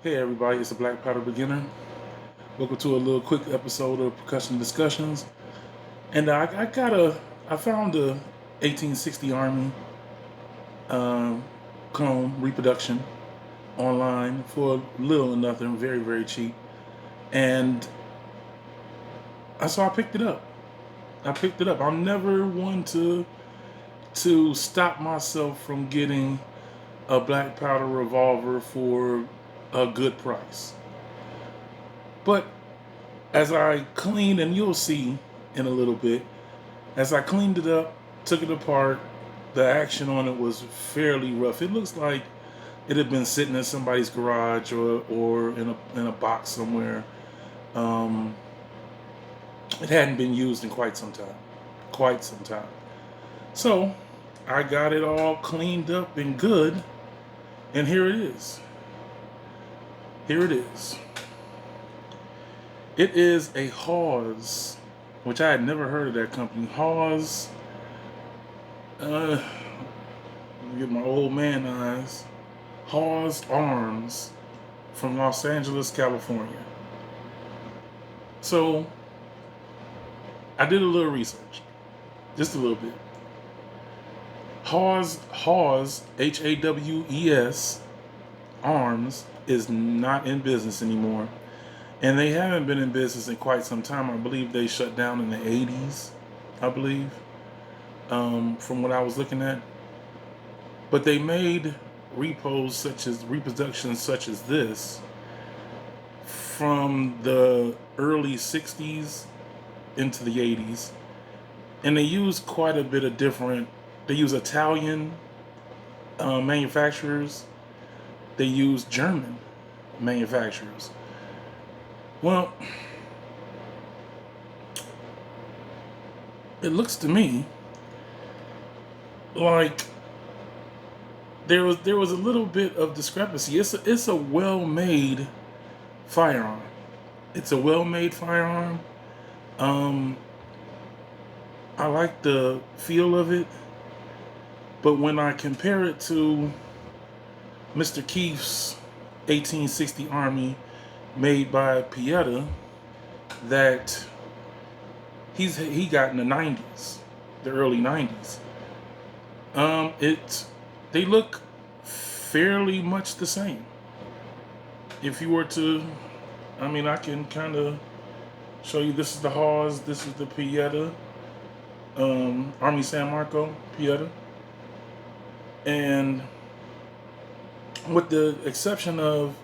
Hey everybody, it's a Black Powder Beginner. Welcome to a little quick episode of Percussion Discussions. And I found a 1860 Army um, clone reproduction online for little or nothing, very, very cheap. And I picked it up. I'm never one to stop myself from getting a black powder revolver for a good price. But as I cleaned, and you'll see in a little bit, as I cleaned it up, took it apart, the action on it was fairly rough. It looks like it had been sitting in somebody's garage or in a box somewhere. Um, it hadn't been used in quite some time. Quite some time. So I got it all cleaned up and good, and here it is. Here it is. It is a Hawes, which I had never heard of that company. Hawes, let me get my old man eyes. Hawes Arms from Los Angeles, California. So I did a little research, just a little bit. Hawes, Hawes, Arms is not in business anymore. And they haven't been in business in quite some time. I believe they shut down in the 80s, I believe, from what I was looking at. But they made reproductions such as this from the early 60s into the 80s. And they use quite a bit of they use Italian manufacturers. They use German manufacturers. Well, it looks to me like there was a little bit of discrepancy. It's a well-made firearm. It's a well-made firearm. I like the feel of it, but when I compare it to Mr. Keefe's 1860 Army made by Pieta that he got in the 90s, the early 90s. They look fairly much the same. If you were to, I can kind of show you. This is the Hawes. This is the Pieta, Army San Marco Pieta, and with the exception of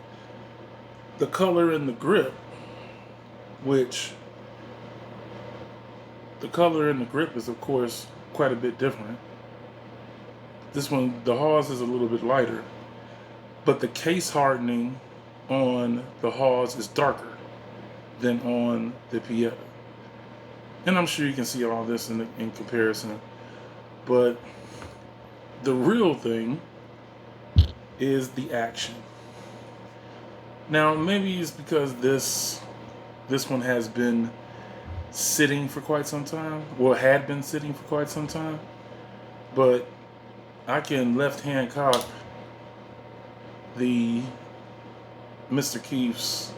the color and the grip, which the color and the grip is of course quite a bit different. This one, the Hawes, is a little bit lighter, but the case hardening on the Hawes is darker than on the Pieta. And I'm sure you can see all this in comparison. But the real thing is the action. Now, maybe it's because this one has been sitting for quite some time, or had been sitting for quite some time, but I can left-hand cock the Mr. Keefe's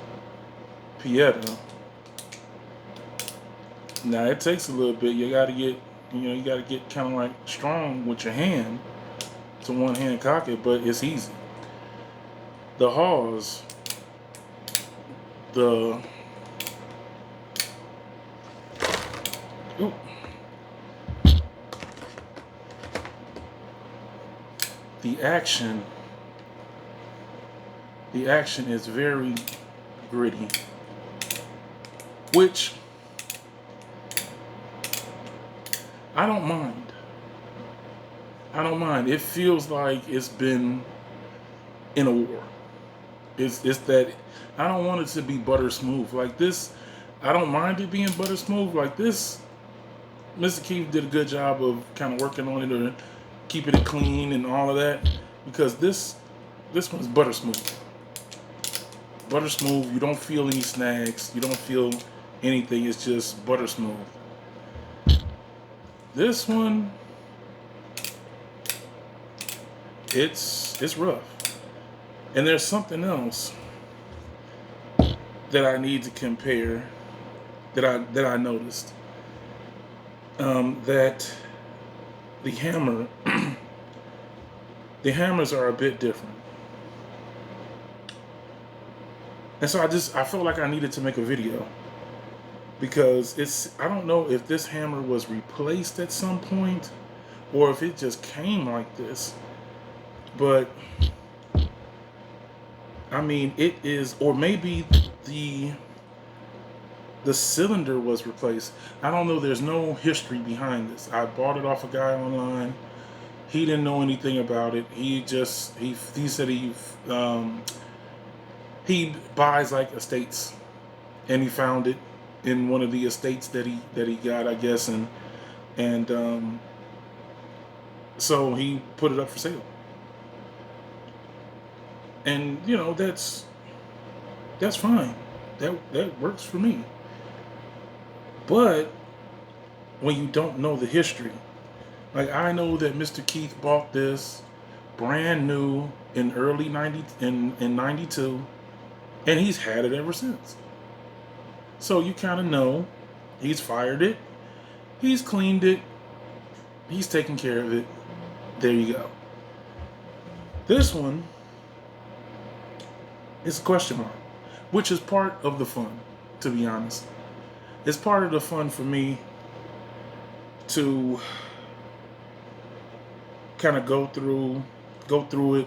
Pieta. Now, it takes a little bit. You gotta get kind of like strong with your hand to one-hand cock it, but it's easy. The Hawes, the action is very gritty, which I don't mind. It feels like it's been in a war. It's that I don't want it to be butter smooth like this. I don't mind it being butter smooth like this. Mr. Keefe did a good job of kind of working on it or keeping it clean and all of that, because this one's butter smooth. Butter smooth. You don't feel any snags. You don't feel anything. It's just butter smooth. This one, it's rough. And there's something else that I need to compare, that I noticed, that the hammer, the hammers are a bit different, and so I felt like I needed to make a video because I don't know if this hammer was replaced at some point or if it just came like this, but I mean it is, or maybe the the cylinder was replaced. I don't know. There's no history behind this. I bought it off a guy online. He didn't know anything about it. He said he buys like estates, and he found it in one of the estates that he got, I guess, and so he put it up for sale. And you know that's fine. That works for me. But when you don't know the history, like I know that Mr. Keith bought this brand new in early 90 in 92, and he's had it ever since. So you kind of know he's fired it, he's cleaned it, he's taken care of it. There you go. This one is a question mark, which is part of the fun, to be honest. It's part of the fun for me to kind of go through it,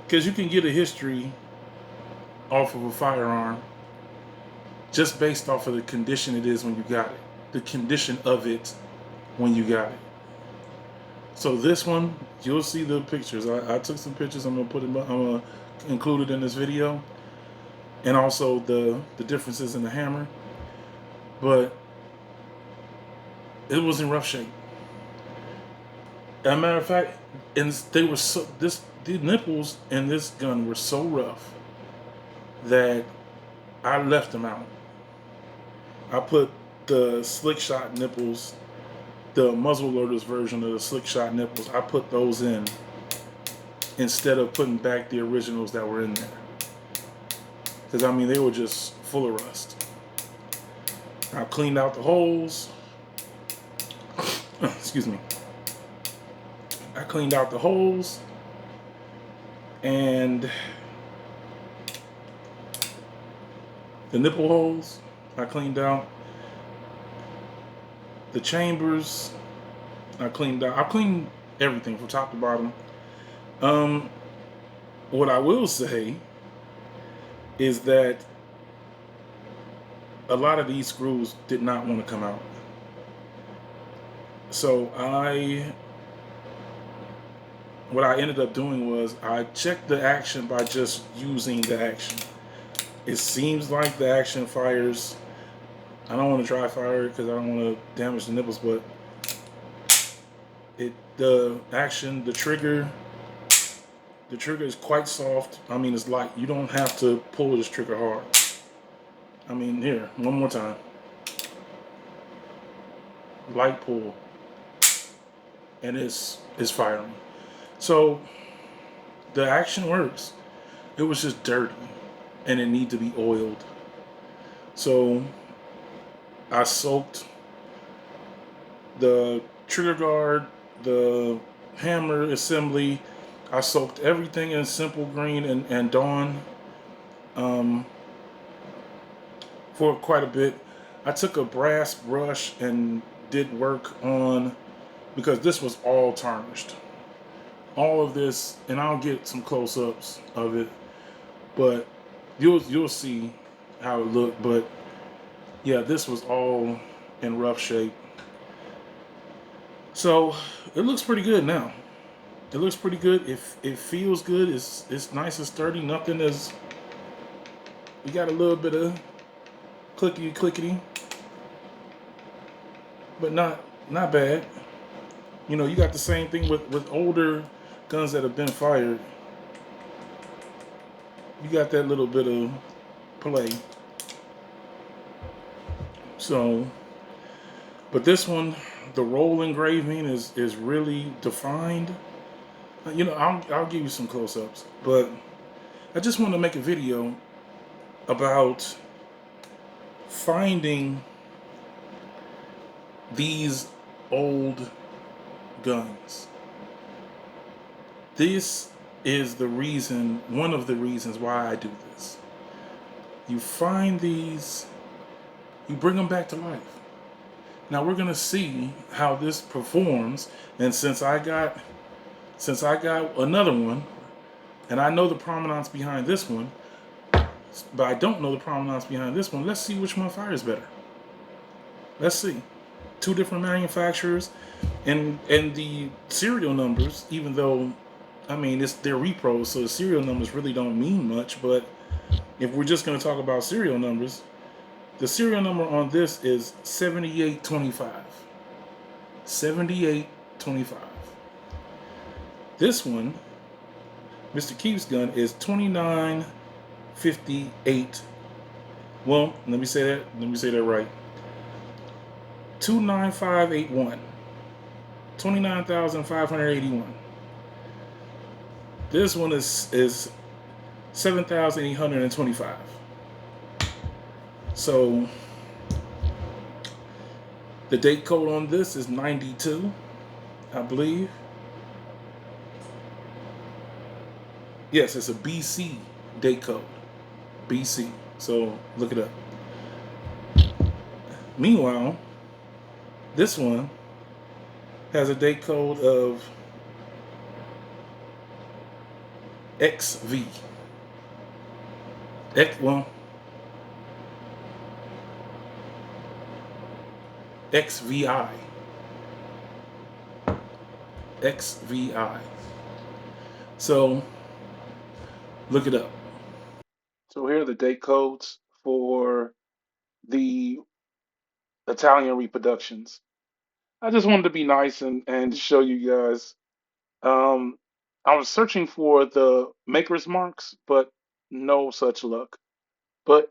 because you can get a history off of a firearm just based off of the condition it is when you got it, the condition of it when you got it. So this one, you'll see the pictures. I took some pictures. I'm gonna include it in this video, and also the differences in the hammer. But it was in rough shape. As a matter of fact, and the nipples in this gun were so rough that I left them out. I put the slick shot nipples, the muzzle loaders version of the slick shot nipples, I put those in instead of putting back the originals that were in there. Because I mean, they were just full of rust. I cleaned out the holes. Excuse me. I cleaned out the holes, and the nipple holes I cleaned out. The chambers I cleaned out. I cleaned everything from top to bottom. What I will say is that a lot of these screws did not want to come out. So what I ended up doing was I checked the action by just using the action. It seems like the action fires. I don't want to try fire it because I don't want to damage the nipples, but the trigger is quite soft. I mean, it's light. You don't have to pull this trigger hard. I mean, here, one more time. Light pull. And it's firing. So the action works. It was just dirty and it needed to be oiled. So I soaked the trigger guard, the hammer assembly. I soaked everything in Simple Green and Dawn for quite a bit. I took a brass brush and did work on, because this was all tarnished. All of this, and I'll get some close-ups of it, but you'll see how it looked. But yeah, this was all in rough shape. So it looks pretty good now. It looks pretty good. It feels good. It's nice and sturdy. Nothing is. We got a little bit of clickety, but not bad. You know, you got the same thing with older guns that have been fired. You got that little bit of play. So, but this one, the roll engraving is really defined. You know, I'll give you some close-ups, but I just want to make a video about finding these old guns. This is the reason, one of the reasons why I do this. You find these, you bring them back to life. Now we're gonna see how this performs, and since I got another one, and I know the provenance behind this one, but I don't know the provenance behind this one. Let's see which one fires better. Let's see. Two different manufacturers, and the serial numbers, even though, I mean, they're repros, so the serial numbers really don't mean much. But if we're just going to talk about serial numbers, the serial number on this is 7825. 7825. This one, Mr. Keith's gun, is 2958. Well, let me say that right. 29581. 29,581. This one is 7,825. So the date code on this is 92, I believe. Yes, it's a BC date code. BC. So look it up. Meanwhile, this one has a date code of XV. XVI. XVI. So look it up. So here are the date codes for the Italian reproductions. I just wanted to be nice and show you guys. I was searching for the maker's marks, but no such luck. But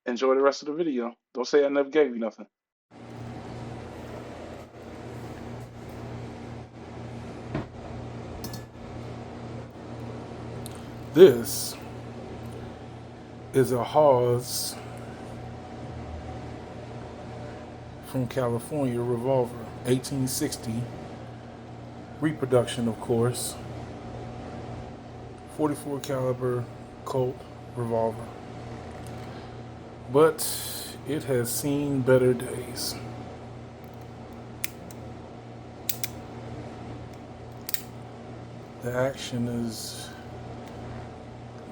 enjoy the rest of the video. Don't say I never gave you nothing. This is a Hawes from California revolver, 1860 reproduction, of course. 44 caliber Colt revolver. But it has seen better days. The action is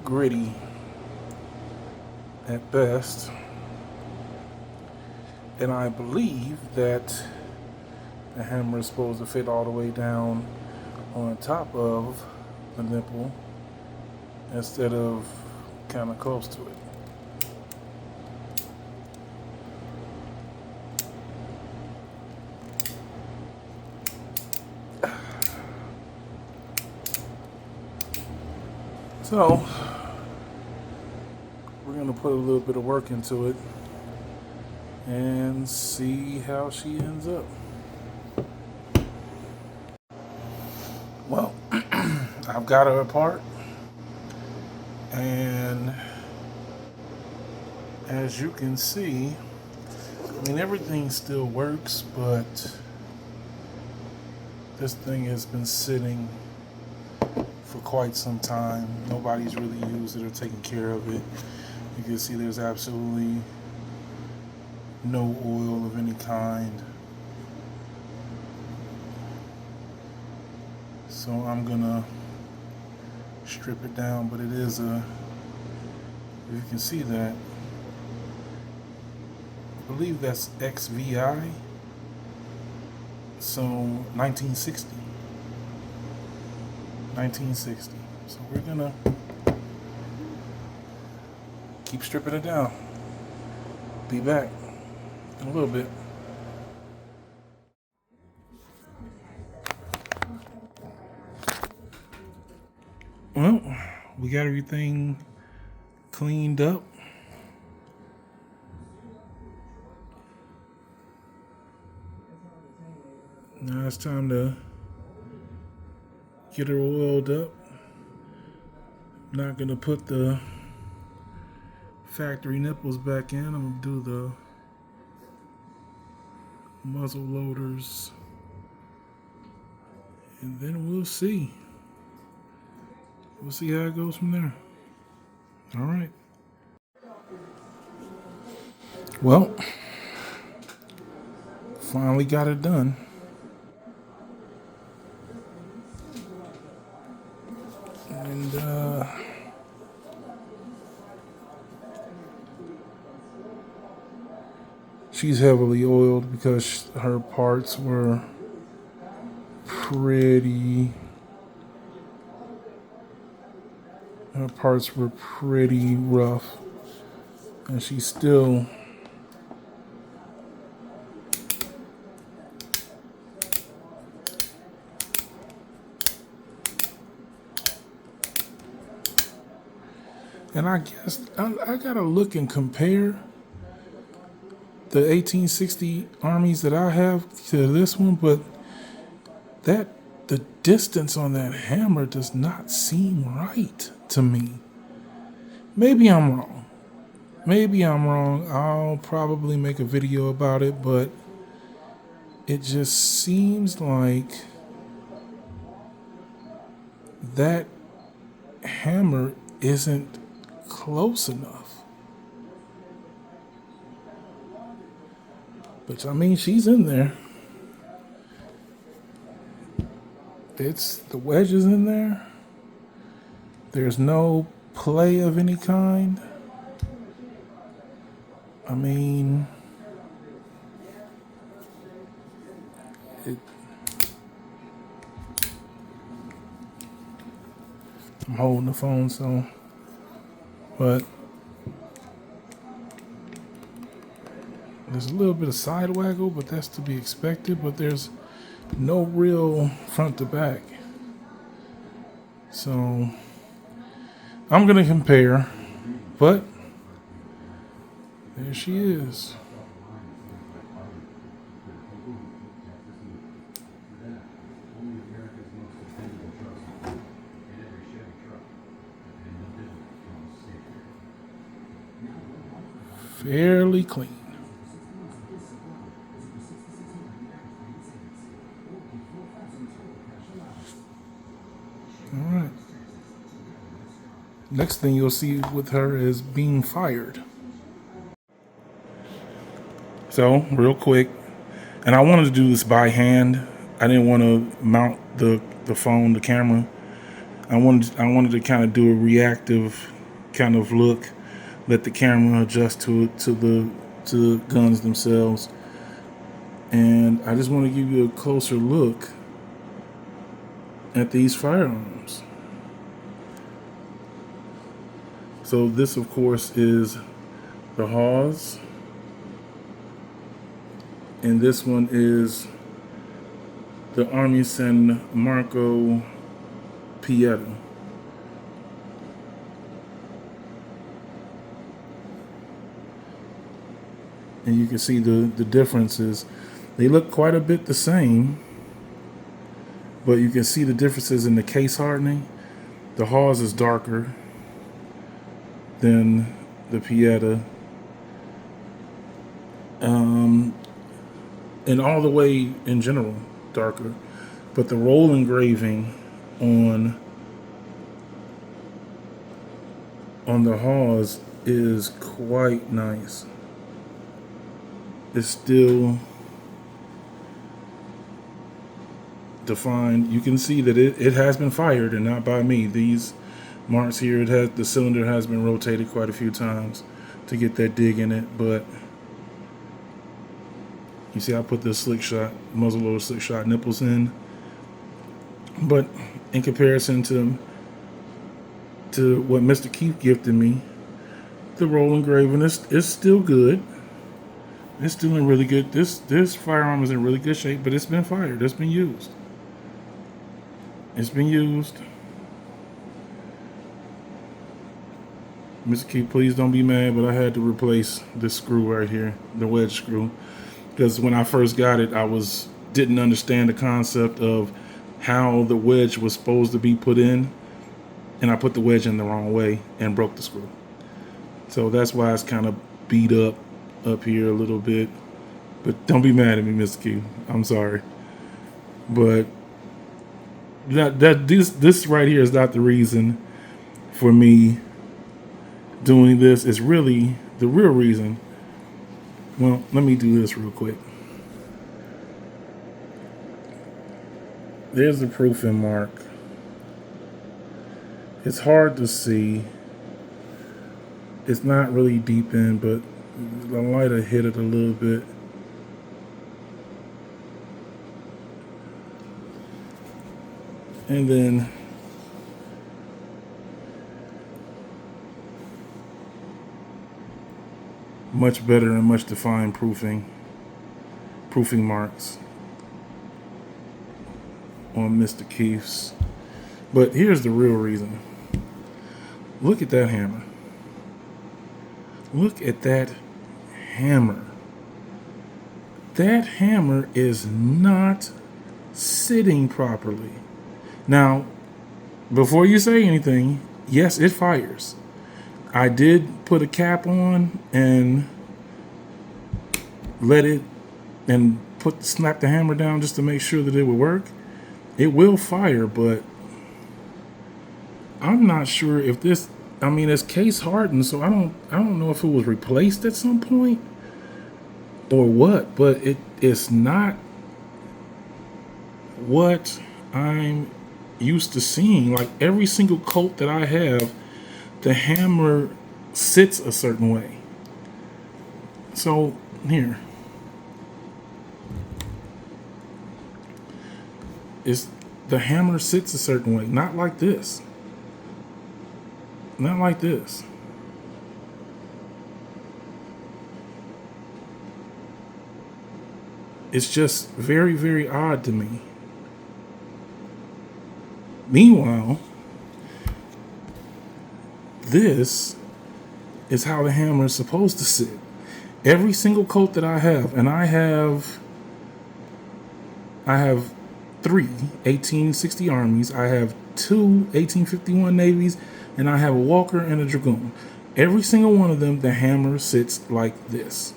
gritty at best, and I believe that the hammer is supposed to fit all the way down on top of the nipple instead of kind of close to it. So we're going to put a little bit of work into it and see how she ends up. Well, I've got her apart, and as you can see, I mean, everything still works, but this thing has been sitting for quite some time. Nobody's really used it or taken care of it. You can see there's absolutely no oil of any kind. So I'm gonna strip it down, but it is you can see that, I believe that's XVI, so 1960. So we're gonna keep stripping it down. Be back in a little bit. Well, we got everything cleaned up. Now it's time to get her oiled up. I'm not gonna put the factory nipples back in. I'm gonna do the muzzle loaders, and then we'll see. We'll see how it goes from there. All right. Well, finally got it done. And she's heavily oiled because her parts were pretty rough, and she's still and I guess I gotta look and compare the 1860 Armies that I have to this one, but the distance on that hammer does not seem right to me. Maybe I'm wrong. I'll probably make a video about it, but it just seems like that hammer isn't close enough. But I mean, she's in there. The wedge is in there. There's no play of any kind. I mean, I'm holding the phone, so, but there's a little bit of side waggle, but that's to be expected, but there's no real front to back. So I'm going to compare, but there she is. Fairly clean. All right. Next thing you'll see with her is being fired. So, real quick, and I wanted to do this by hand. I didn't want to mount the phone, the camera. I wanted to kind of do a reactive kind of look, let the camera adjust to the guns themselves, and I just want to give you a closer look at these firearms. So this, of course, is the Hawes, and this one is the Army San Marco Pieta. And you can see the differences. They look quite a bit the same, but you can see the differences in the case hardening. The Hawes is darker than the Pieta. And all the way in general darker. But the roll engraving on the Hawes is quite nice. It's still defined. You can see that it has been fired, and not by me. These marks here, the cylinder has been rotated quite a few times to get that dig in it, but you see I put the slick shot, muzzleloader slick shot nipples in. But in comparison to what Mr. Keith gifted me, the roll engraving is still good. It's still in really good. This firearm is in really good shape, but it's been fired. It's been used. It's been used. Mr. Keith, please don't be mad, but I had to replace this screw right here, the wedge screw, because when I first got it, I didn't understand the concept of how the wedge was supposed to be put in, and I put the wedge in the wrong way and broke the screw. So that's why it's kind of beat up here a little bit. But don't be mad at me, Mr. Q. I'm sorry. But this right here is not the reason for me doing this. It's really the real reason. Well, let me do this real quick. There's the proofing mark. It's hard to see. It's not really deep in, but the light will hit it a little bit. And then much better and much defined proofing marks on Mr. Keith's. But here's the real reason. Look at that hammer. Look at that hammer. That hammer is not sitting properly. Now, before you say anything, yes, it fires. I did put a cap on and let it and snap the hammer down just to make sure that it would work. It will fire, but I'm not sure if this. I mean, it's case hardened, so I don't know if it was replaced at some point or what. But it's not what I'm used to seeing. Like every single coat that I have, the hammer sits a certain way. So here is the hammer sits a certain way, not like this. Not like this. It's just very, very odd to me. Meanwhile, this is how the hammer is supposed to sit. Every single coat that I have, and I have 3 1860 Armies, I have 2 1851 Navies, and I have a Walker and a Dragoon. Every single one of them, the hammer sits like this.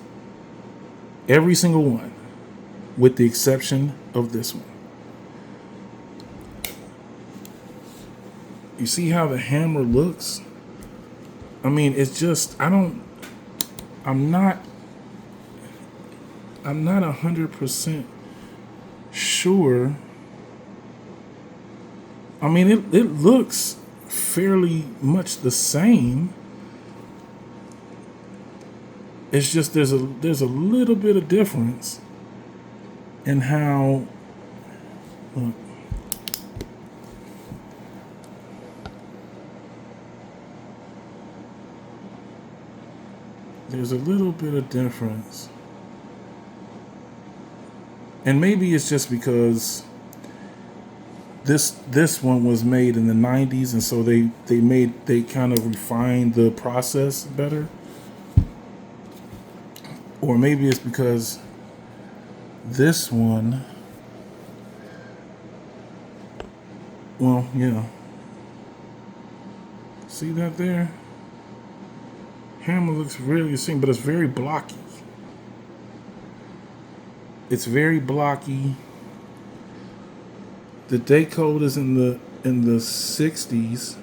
Every single one, with the exception of this one. You see how the hammer looks? I mean, it's just, I'm not 100% sure. I mean, it looks fairly much the same. It's just there's a little bit of difference in how. Look, there's a little bit of difference, and maybe it's just because this one was made in the 90s, and so they kind of refined the process better. Or maybe it's because this one, well, yeah. See that there? Hammer looks really the same, but it's very blocky. It's very blocky. The date code is in the 60s.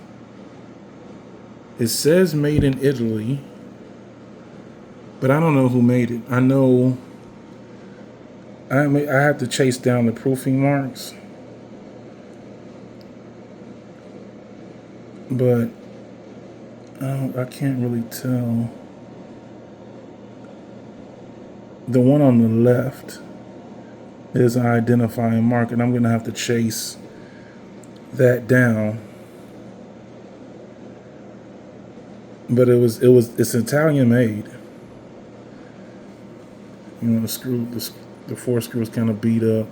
It says made in Italy, but I don't know who made it. I know I have to chase down the proofing marks, but I can't really tell. The one on the left is an identifying mark, and I'm going to have to chase that down. But it's Italian made. You know, the 4 screws kind of beat up.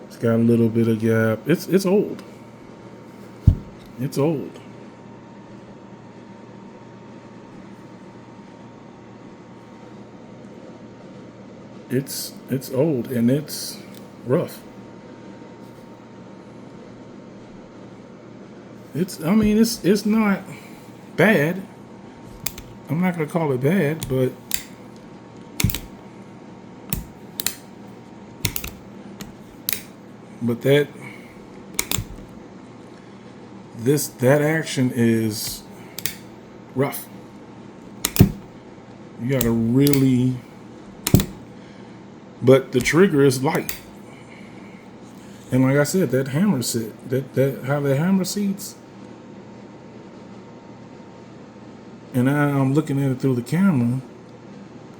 It's got a little bit of gap. It's old. It's old. It's old and it's rough. It's not bad. I'm not gonna call it bad, but that action is rough. You gotta really, but the trigger is light. And like I said, that hammer sit, that how the hammer seats, and now I'm looking at it through the camera.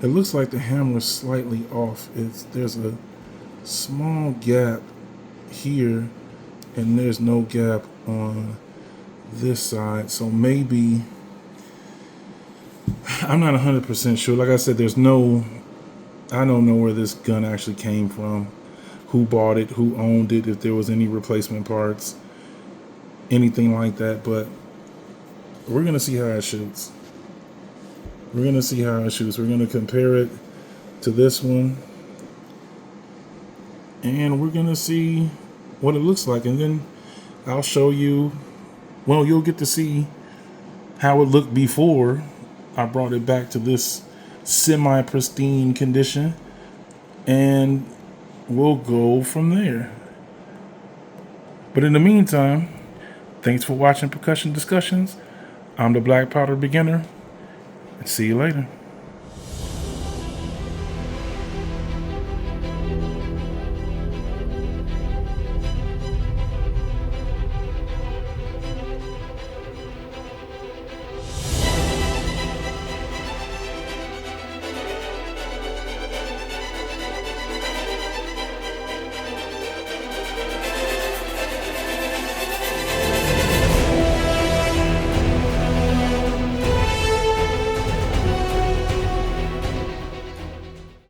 It looks like the hammer is slightly off. There's a small gap here, and there's no gap on this side. So maybe, I'm not 100% sure. Like I said, I don't know where this gun actually came from, who bought it, who owned it, if there was any replacement parts, anything like that. But we're gonna see how it shoots. We're gonna see how it shoots. We're gonna compare it to this one, and we're gonna see what it looks like, and then I'll show you. Well, you'll get to see how it looked before I brought it back to this semi-pristine condition, and we'll go from there. But in the meantime, thanks for watching Percussion Discussions. I'm the Black Powder Beginner, and see you later.